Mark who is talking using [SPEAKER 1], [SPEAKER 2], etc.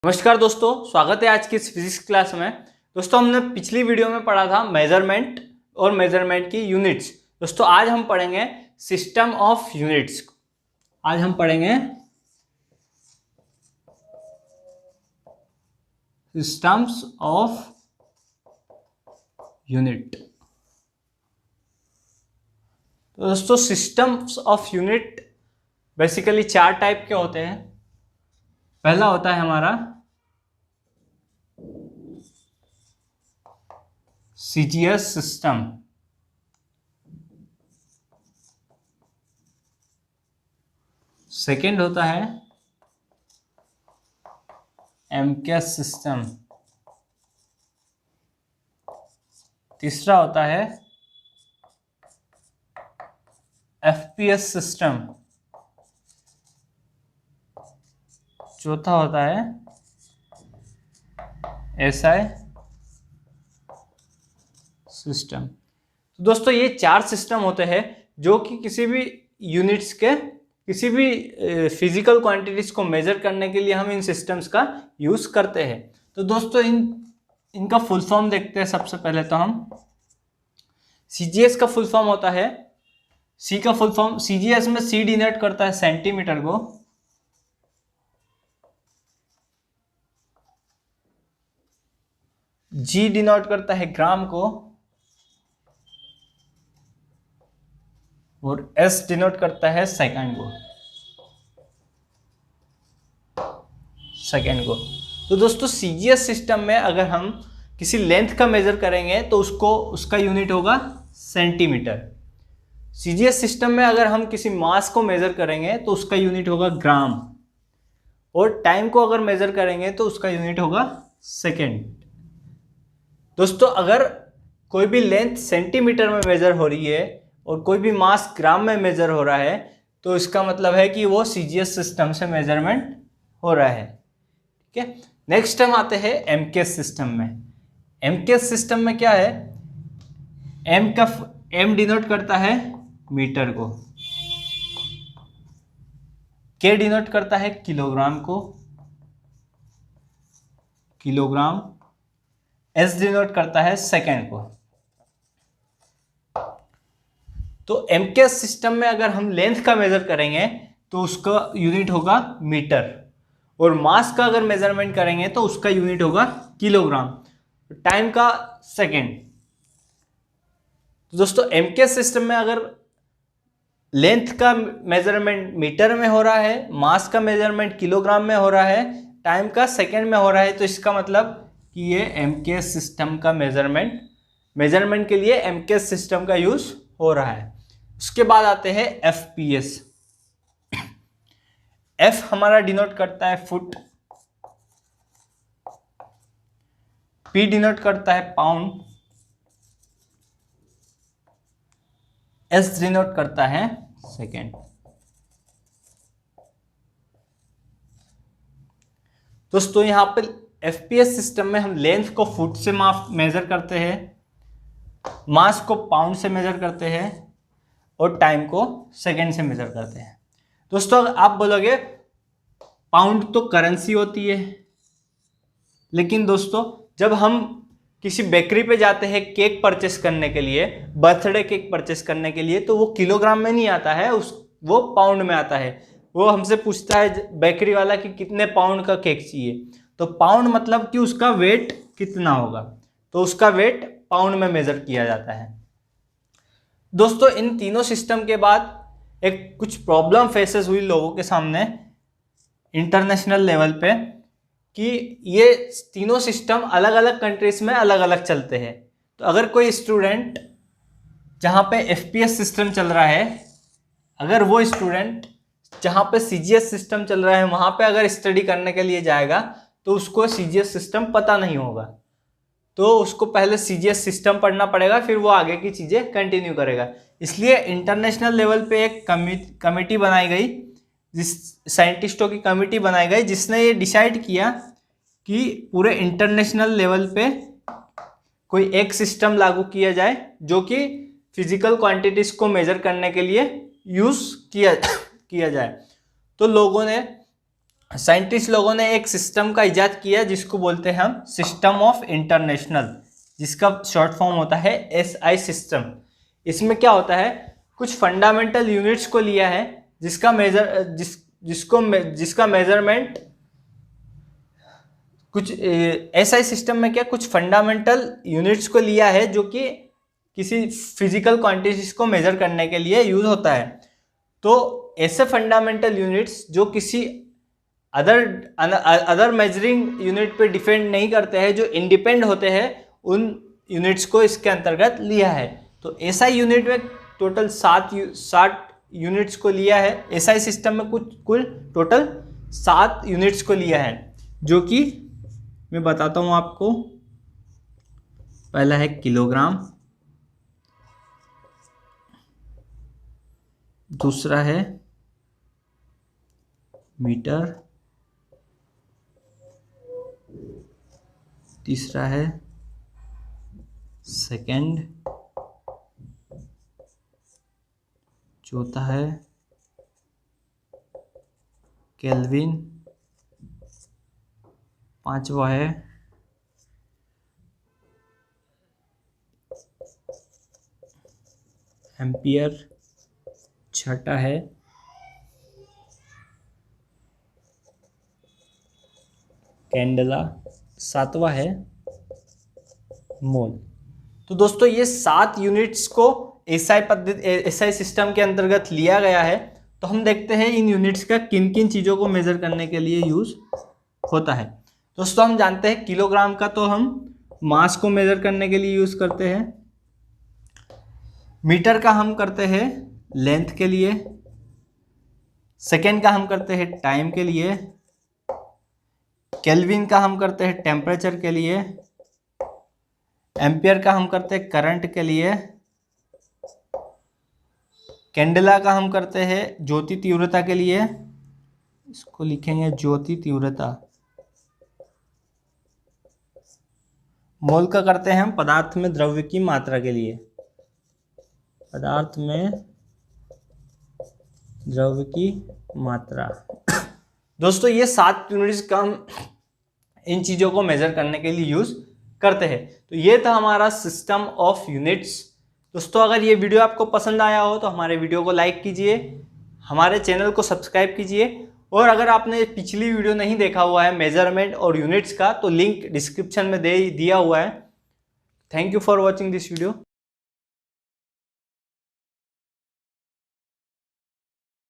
[SPEAKER 1] नमस्कार दोस्तों, स्वागत है आज की इस फिजिक्स क्लास में। दोस्तों, हमने पिछली वीडियो में पढ़ा था मेजरमेंट और मेजरमेंट की यूनिट्स। दोस्तों, आज हम पढ़ेंगे सिस्टम ऑफ यूनिट्स। आज हम पढ़ेंगे सिस्टम्स ऑफ यूनिट। तो दोस्तों, सिस्टम्स ऑफ यूनिट बेसिकली चार टाइप के होते हैं। पहला होता है हमारा CGS सिस्टम, सेकेंड होता है MKS सिस्टम, तीसरा होता है FPS सिस्टम, चौथा होता है SI सिस्टम। तो दोस्तों, ये चार सिस्टम होते हैं जो कि किसी भी यूनिट्स के किसी भी फिजिकल क्वांटिटीज को मेजर करने के लिए हम इन सिस्टम्स का यूज करते हैं। तो दोस्तों, इनका फुल फॉर्म देखते हैं। सबसे पहले तो हम CGS का फुल फॉर्म होता है, C का फुल फॉर्म, CGS में C डिनोट करता है सेंटीमीटर को, G डिनोट करता है ग्राम को, और S डिनोट करता है सेकंड को। तो दोस्तों, CGS सिस्टम में अगर हम किसी लेंथ का मेजर करेंगे तो उसका यूनिट होगा सेंटीमीटर। CGS सिस्टम में अगर हम किसी मास को मेजर करेंगे तो उसका यूनिट होगा ग्राम, और टाइम को अगर मेजर करेंगे तो उसका यूनिट होगा सेकेंड। दोस्तों, अगर कोई भी लेंथ सेंटीमीटर में मेजर हो रही है और कोई भी मास ग्राम में मेजर हो रहा है तो इसका मतलब है कि वो CGS सिस्टम से मेजरमेंट हो रहा है। ठीक है, नेक्स्ट हम आते हैं MKS सिस्टम में। MKS सिस्टम में क्या है, M डिनोट करता है मीटर को, K डिनोट करता है किलोग्राम को, S डिनोट करता है सेकेंड को। तो MKS सिस्टम में अगर हम लेंथ का मेजर करेंगे तो उसका यूनिट होगा मीटर, और मास का अगर मेजरमेंट करेंगे तो उसका यूनिट होगा किलोग्राम, टाइम का सेकेंड। तो दोस्तों, MKS सिस्टम में अगर लेंथ का मेजरमेंट मीटर में हो रहा है, मास का मेजरमेंट किलोग्राम में हो रहा है, टाइम का सेकेंड में हो रहा है, तो इसका मतलब कि ये MKS सिस्टम का मेजरमेंट के लिए MKS सिस्टम का यूज हो रहा है। उसके बाद आते हैं FPS। F हमारा डिनोट करता है फुट, P डिनोट करता है पाउंड, S डिनोट करता है सेकेंड। दोस्तों, यहां पर FPS सिस्टम में हम लेंथ को फुट से मेजर करते हैं, मास को पाउंड से मेजर करते हैं, और टाइम को सेकेंड से मेजर करते हैं। दोस्तों, आप बोलोगे पाउंड तो करेंसी होती है, लेकिन दोस्तों, जब हम किसी बेकरी पे जाते हैं केक परचेस करने के लिए, बर्थडे केक परचेस करने के लिए, तो वो किलोग्राम में नहीं आता है, वो पाउंड में आता है। वो हमसे पूछता है बेकरी वाला कि कितने पाउंड का केक चाहिए, तो पाउंड मतलब कि उसका वेट कितना होगा, तो उसका वेट पाउंड में मेजर किया जाता है। दोस्तों, इन तीनों सिस्टम के बाद एक कुछ प्रॉब्लम फेसेस हुई लोगों के सामने इंटरनेशनल लेवल पे, कि ये तीनों सिस्टम अलग अलग कंट्रीज में अलग अलग चलते हैं। तो अगर कोई स्टूडेंट जहाँ पे FPS सिस्टम चल रहा है, अगर वो स्टूडेंट जहाँ पे CGS सिस्टम चल रहा है वहाँ पे अगर स्टडी करने के लिए जाएगा तो उसको CGS सिस्टम पता नहीं होगा, तो उसको पहले CGS सिस्टम पढ़ना पड़ेगा, फिर वो आगे की चीज़ें कंटिन्यू करेगा। इसलिए इंटरनेशनल लेवल पे एक कमिटी बनाई गई, साइंटिस्टों की कमिटी बनाई गई, जिसने ये डिसाइड किया कि पूरे इंटरनेशनल लेवल पे कोई एक सिस्टम लागू किया जाए जो कि फिजिकल क्वांटिटीज को मेजर करने के लिए यूज किया जाए। तो लोगों ने साइंटिस्ट लोगों ने एक सिस्टम का इजाद किया जिसको बोलते हैं हम सिस्टम ऑफ इंटरनेशनल, जिसका शॉर्ट फॉर्म होता है SI सिस्टम। इसमें क्या होता है, कुछ फंडामेंटल यूनिट्स को लिया है जिसका मेजरमेंट कुछ SI सिस्टम में क्या कुछ फंडामेंटल यूनिट्स को लिया है जो कि किसी फिजिकल क्वांटिटीज को मेजर करने के लिए यूज होता है। तो ऐसे फंडामेंटल यूनिट्स जो किसी अदर मेजरिंग यूनिट पे डिपेंड नहीं करते हैं, जो इंडिपेंडेंट होते हैं, उन यूनिट्स को इसके अंतर्गत लिया है। तो SI यूनिट में टोटल 60 यूनिट्स को लिया है। SI सिस्टम में कुल टोटल 7 यूनिट्स को लिया है, जो कि मैं बताता हूँ आपको। पहला है किलोग्राम, दूसरा है मीटर, तीसरा है सेकंड, चौथा है केल्विन, पांचवा है एम्पियर, छठा है कैंडेला, सातवां है मोल। तो दोस्तों ये 7 यूनिट्स को SI सिस्टम के अंतर्गत लिया गया है। तो हम देखते हैं इन यूनिट्स का किन किन चीज़ों को मेजर करने के लिए यूज होता है। दोस्तों हम जानते हैं किलोग्राम का तो हम मास को मेजर करने के लिए यूज करते हैं। मीटर का हम करते हैं लेंथ के लिए, सेकेंड का हम करते हैं टाइम के लिए, केल्विन का हम करते हैं टेम्परेचर के लिए, एम्पियर का हम करते हैं करंट के लिए, कैंडेला का हम करते हैं ज्योति तीव्रता के लिए, इसको लिखेंगे ज्योति तीव्रता, मोल का करते हैं हम पदार्थ में द्रव्य की मात्रा के लिए, पदार्थ में द्रव्य की मात्रा। दोस्तों ये 7 यूनिट्स का हम इन चीज़ों को मेजर करने के लिए यूज करते हैं। तो ये था हमारा सिस्टम ऑफ यूनिट्स। दोस्तों अगर ये वीडियो आपको पसंद आया हो तो हमारे वीडियो को लाइक कीजिए, हमारे चैनल को सब्सक्राइब कीजिए, और अगर आपने पिछली वीडियो नहीं देखा हुआ है मेजरमेंट और यूनिट्स का तो लिंक डिस्क्रिप्शन में दे दिया हुआ है। Thank you for watching this video.